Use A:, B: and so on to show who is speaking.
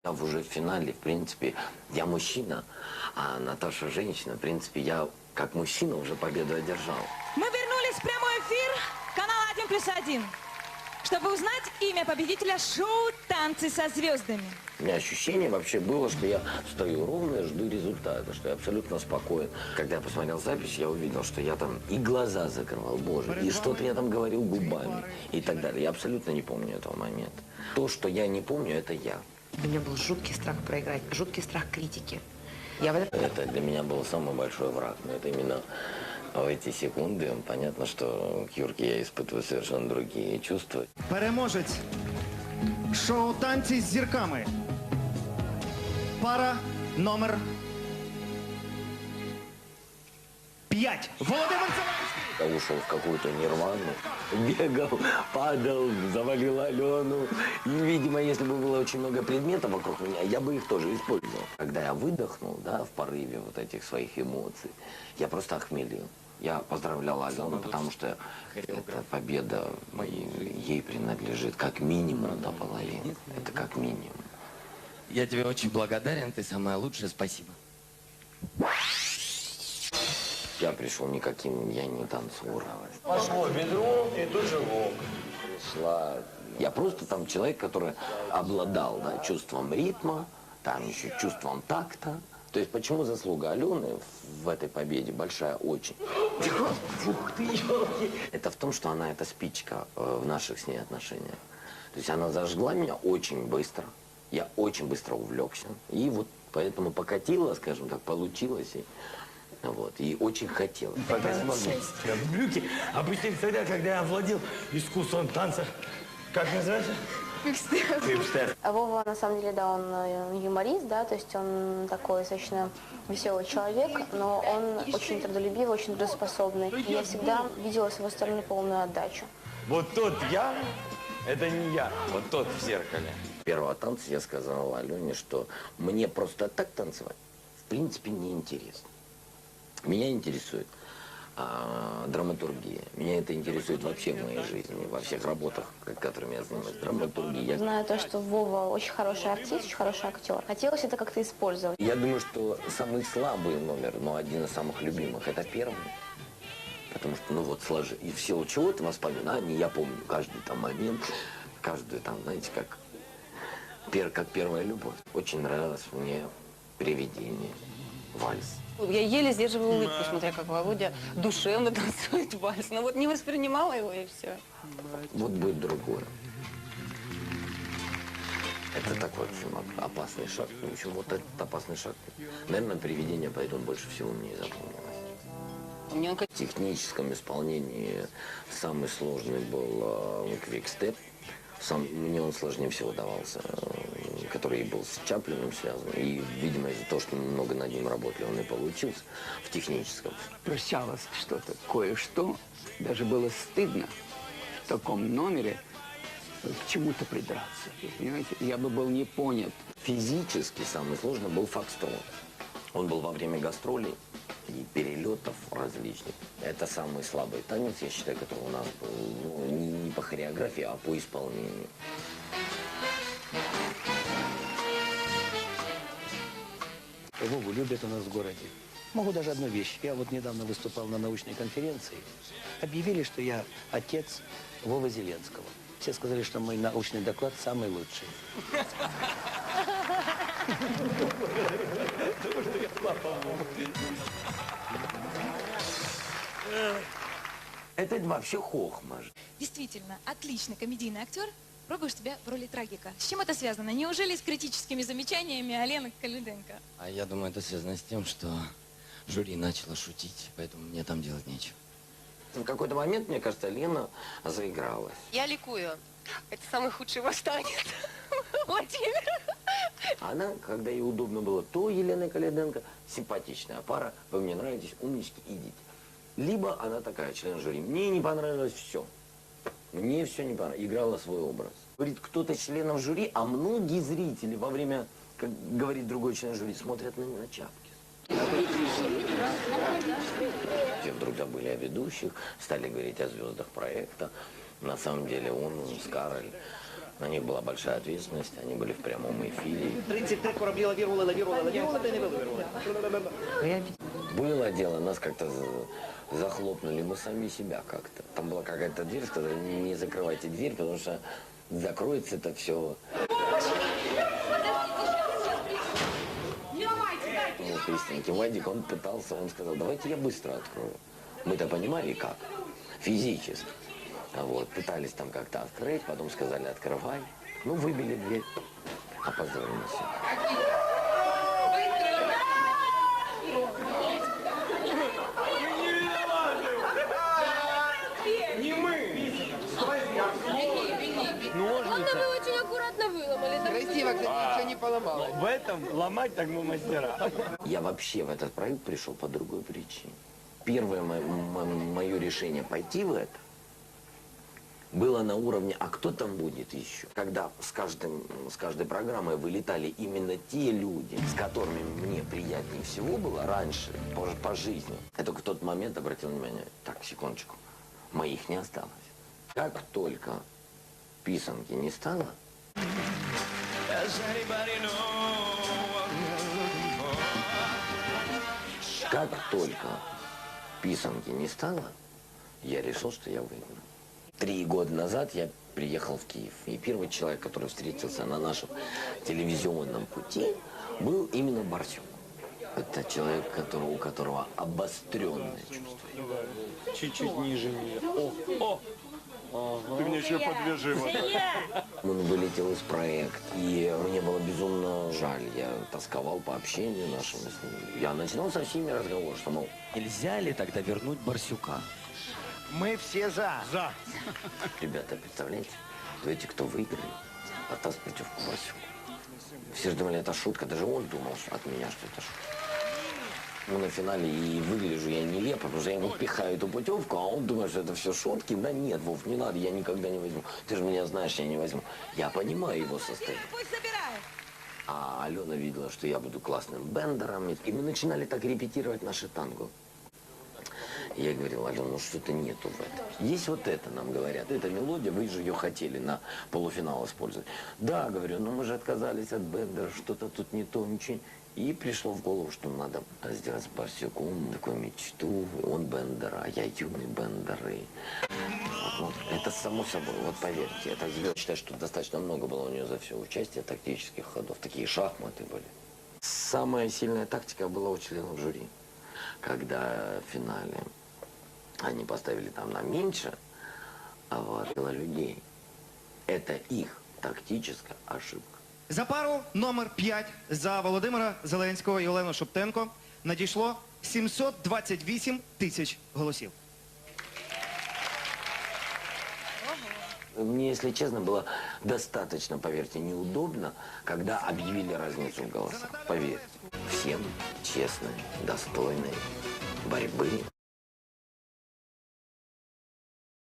A: Я уже в финале, в принципе, я мужчина, а Наташа женщина. В принципе, я как мужчина уже победу одержал.
B: Мы вернулись в прямой эфир канала 1+1, чтобы узнать имя победителя шоу «Танцы со звездами».
A: У меня ощущение вообще было, что я стою ровно и жду результата, что я абсолютно спокоен. Когда я посмотрел запись, я увидел, что я там и глаза закрывал, боже, и что-то я там говорил губами и так далее. Я абсолютно не помню этого момента. То, что я не помню, это я.
C: У меня был жуткий страх проиграть, жуткий страх критики.
A: Это для меня был самый большой враг, но это именно в эти секунды понятно, что к Юрке я испытываю совершенно другие чувства.
D: Переможець шоу «Танці з зірками». Пара номер 5. Володимир Зеленський.
A: Я ушел в какую-то нирвану, бегал, падал, завалил Алену. И, видимо, если бы было очень много предметов вокруг меня, я бы их тоже использовал. Когда я выдохнул, да, в порыве вот этих своих эмоций, я просто охмелел. Я поздравлял Алену, потому что эта победа ей принадлежит как минимум до половины. Это как минимум.
E: Я тебе очень благодарен, ты самая лучшая, спасибо.
A: Я пришел никаким, я не танцор.
F: Пошло бедро и тут же лоб.
A: Пришла. Я просто там человек, который обладал, да, чувством ритма, там еще чувством такта. То есть почему заслуга Алены в этой победе большая очень? Ух ты, ёлки. Это в том, что она эта спичка в наших с ней отношениях. То есть она зажгла меня очень быстро. Я очень быстро увлекся. И вот поэтому покатило, скажем так, получилось. Вот, и очень хотел.
F: Брюки. Обычно тогда, когда я овладел искусством танца, как называется? Хипстер.
G: Вова, на самом деле, да, он юморист, да, то есть он такой достаточно веселый человек, но он очень трудолюбивый, очень трудоспособный. И я всегда видела с его стороны полную отдачу.
F: Вот тот я, это не я, вот тот в зеркале.
A: Первого танца я сказал Алене, что мне просто так танцевать в принципе не интересно. Меня интересует драматургия. Меня это интересует вообще в моей жизни, во всех работах, которыми я занимаюсь. Драматургия.
G: Знаю то, что Вова очень хороший артист, очень хороший актер. Хотелось это как-то использовать.
A: Я думаю, что самый слабый номер, но один из самых любимых, это первый. Потому что, ну вот, сложи. И в силу чего-то воспоминания, я помню каждый там момент, каждую там, знаете, как первая любовь. Очень нравилось мне «Привидение», вальс.
H: Я еле сдерживала улыбку, смотря как Володя душевно танцует вальс. Но вот не воспринимала его, и все.
A: Вот будет другое. Это такой, в общем, опасный шаг. В общем, вот этот опасный шаг. Наверное, «Привидение», поэтому больше всего мне и запомнилось. В техническом исполнении самый сложный был квикстеп. Мне он сложнее всего давался, который был с Чаплиным связан. И, видимо, из-за того, что мы много над ним работали, он и получился в техническом.
I: Прощалось что-то, кое-что. Даже было стыдно в таком номере к чему-то придраться. Понимаете, я бы был не понят.
A: Физически самый сложный был фокстрот. Он был во время гастролей и перелетов различных. Это самый слабый танец, я считаю, который у нас был, ну, не по хореографии, а по исполнению.
J: Вову любят у нас в городе. Могу даже одну вещь. Я вот недавно выступал на научной конференции. Объявили, что я отец Вовы Зеленского. Все сказали, что мой научный доклад самый лучший.
A: Это вообще хохма.
B: Действительно, отличный комедийный актер. Пробуешь себя в роли трагика. С чем это связано? Неужели с критическими замечаниями Алены Калиденко?
E: А я думаю, это связано с тем, что жюри начало шутить, поэтому мне там делать нечего.
A: В какой-то момент, мне кажется, Лена заигралась.
H: Я ликую. Это самый худший ваш танец, Владимир.
A: Она, когда ей удобно было, то Елена Калиденко, симпатичная пара, вы мне нравитесь, умнички, идите. Либо она такая, член жюри, мне не понравилось все. Мне все не понравилось, играла свой образ. Говорит, кто-то членов жюри, а многие зрители во время, как говорит другой член жюри, смотрят на чапки. Все вдруг забыли о ведущих, стали говорить о звездах проекта. На самом деле он с Кароль На них была большая ответственность, они были в прямом эфире.
D: 33 кораблі лавірували, та й не вилавірували.
A: Было дело, нас как-то захлопнули, мы сами себя как-то. Там была какая-то дверь, сказали, не закрывайте дверь, потому что закроется это все. Ну, Кристинке Вадик, он пытался, он сказал, давайте я быстро открою. Мы-то понимали как, физически. Вот, пытались там как-то открыть, потом сказали, открывай. Ну, выбили дверь, опоздали на все.
B: Главное, вы очень аккуратно выломали.
F: Красиво, кстати, ничего не поломало. В этом ломать так мы мастера.
A: Я вообще в этот проект пришел по другой причине. Первое мое решение пойти в это было на уровне, а кто там будет еще? Когда с каждой программой вылетали именно те люди, с которыми мне приятнее всего было раньше, по жизни. Я только в тот момент обратил внимание, так, секундочку, моих не осталось. Как только писанки не стало, как только писанки не стало, я решил, что я выиграю. 3 года назад я приехал в Киев. И первый человек, который встретился на нашем телевизионном пути, был именно Барсюк. Это человек, у которого обостренное чувство.
F: Чуть-чуть ниже нее. Ты мне еще подвяжи вот так.
A: Он вылетел из проекта, и мне было безумно жаль. Я тосковал по общению нашему с ним. Я начинал со всеми разговор, что, мол,
E: Нельзя ли тогда вернуть Барсюка?
D: Ми всі за. За.
A: ребята, представляете, эти, кто выиграли, Атас против Барсюка. Все же думали, это шутка, даже он думал от меня, что это шутка. Ну, на финале и выгляжу я нелепо, потому что я ему пихаю эту путевку, а он думает, что это все шутки. Да нет, Вов, не надо, я никогда не возьму. Ты же меня знаешь, я не возьму. Я понимаю его состояние.
B: Пусть забирает.
A: А Алена видела, что я буду классным бендером. И мы начинали так репетировать наши танго. И я говорил, Алена, ну что-то нету в этом. Есть вот это, нам говорят, эта мелодия, вы же ее хотели на полуфинал использовать. Да, говорю, но мы же отказались от бендера, что-то тут не то, ничего. И пришло в голову, что надо сделать с Барсюком такую мечту. Он бендер, а я юный бендер. И вот, это само собой, вот поверьте. Это я считаю, что достаточно много было у нее за все участие тактических ходов. Такие шахматы были. Самая сильная тактика была у членов жюри. Когда в финале они поставили там на меньше, а вот было людей. Это их тактическая ошибка.
D: За пару номер 5 за Володимира Зеленського і Олену Шептенко надійшло 728 тисяч голосів.
A: Мне, если честно, было достаточно, поверьте, неудобно, когда объявили разницу в голосах. Поверьте, всем честной, достойной борьбы